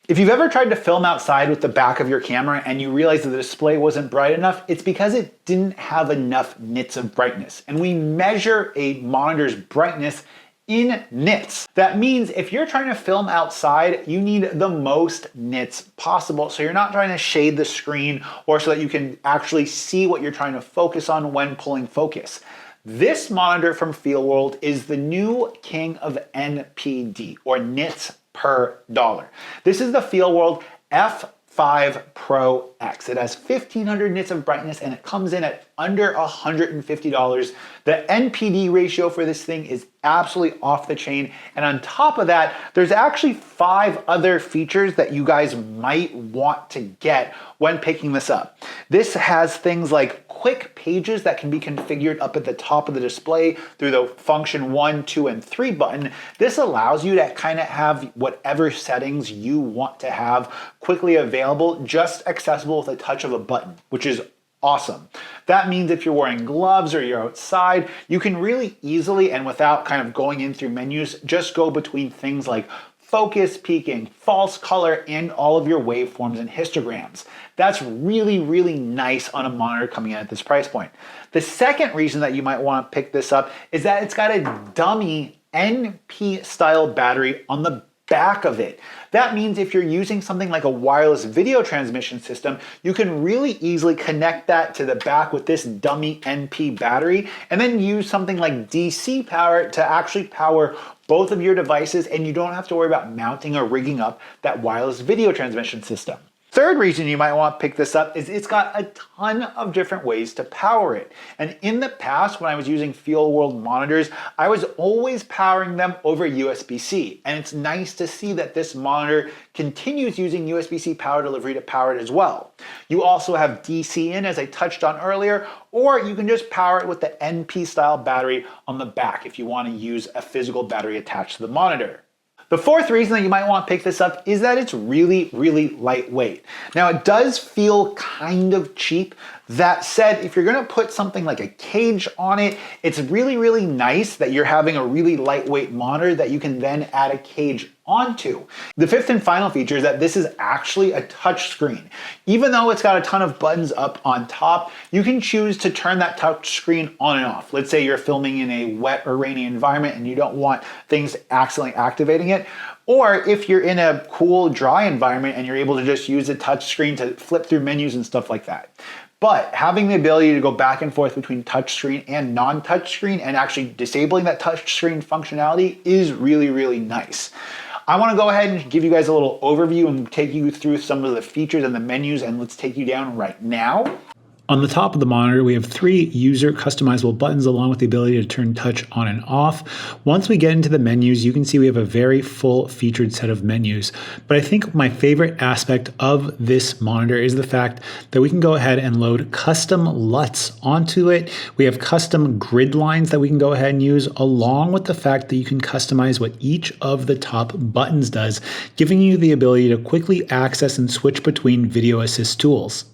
If you've ever tried to film outside with the back of your camera and you realize that the display wasn't bright enough, it's because it didn't have enough nits of brightness. And we measure a monitor's brightness in nits. That means if you're trying to film outside, you need the most nits possible. So you're not trying to shade the screen or so that you can actually see what you're trying to focus on when pulling focus. This monitor from Feelworld is the new king of NPD, or nits per dollar. This is the Feelworld F5 Pro X. It has 1500 nits of brightness and it comes in at under $150. The NPD ratio for this thing is absolutely off the chain. And on top of that, there's actually 5 other features that you guys might want to get when picking this up. This has things like quick pages that can be configured up at the top of the display through the function 1, 2, and 3 button. This allows you to kind of have whatever settings you want to have quickly available, just accessible with a touch of a button, which is awesome. That means if you're wearing gloves or you're outside, you can really easily and without kind of going in through menus, just go between things like focus, peaking, false color, and all of your waveforms and histograms. That's really, really nice on a monitor coming in at this price point. The second reason that you might want to pick this up is that it's got a dummy NP style battery on the back of it. That means if you're using something like a wireless video transmission system, you can really easily connect that to the back with this dummy NP battery and then use something like DC power to actually power both of your devices, and you don't have to worry about mounting or rigging up that wireless video transmission system. Third reason you might want to pick this up is it's got a ton of different ways to power it. And in the past, when I was using Feelworld monitors, I was always powering them over USB-C. And it's nice to see that this monitor continues using USB-C power delivery to power it as well. You also have DC in, as I touched on earlier, or you can just power it with the NP style battery on the back if you want to use a physical battery attached to the monitor. The fourth reason that you might want to pick this up is that it's really, really lightweight. Now, it does feel kind of cheap. That said, if you're going to put something like a cage on it, it's really, really nice that you're having a really lightweight monitor that you can then add a cage onto. The fifth and final feature is that this is actually a touch screen. Even though it's got a ton of buttons up on top, you can choose to turn that touch screen on and off. Let's say you're filming in a wet or rainy environment and you don't want things accidentally activating it. Or if you're in a cool, dry environment and you're able to just use the touch screen to flip through menus and stuff like that. But having the ability to go back and forth between touchscreen and non-touchscreen and actually disabling that touchscreen functionality is really, really nice. I want to go ahead and give you guys a little overview and take you through some of the features and the menus, and let's take you down right now. On the top of the monitor, we have 3 user customizable buttons along with the ability to turn touch on and off. Once we get into the menus, you can see we have a very full featured set of menus. But I think my favorite aspect of this monitor is the fact that we can go ahead and load custom LUTs onto it. We have custom grid lines that we can go ahead and use, along with the fact that you can customize what each of the top buttons does, giving you the ability to quickly access and switch between video assist tools.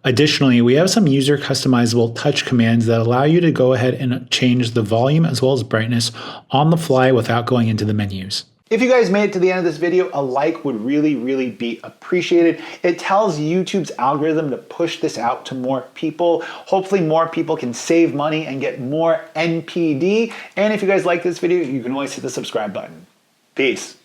Additionally, we have some user customizable touch commands that allow you to go ahead and change the volume as well as brightness on the fly without going into the menus. If you guys made it to the end of this video, a like would really, really be appreciated. It tells YouTube's algorithm to push this out to more people. Hopefully more people can save money and get more NPD. And if you guys like this video, you can always hit the subscribe button. Peace.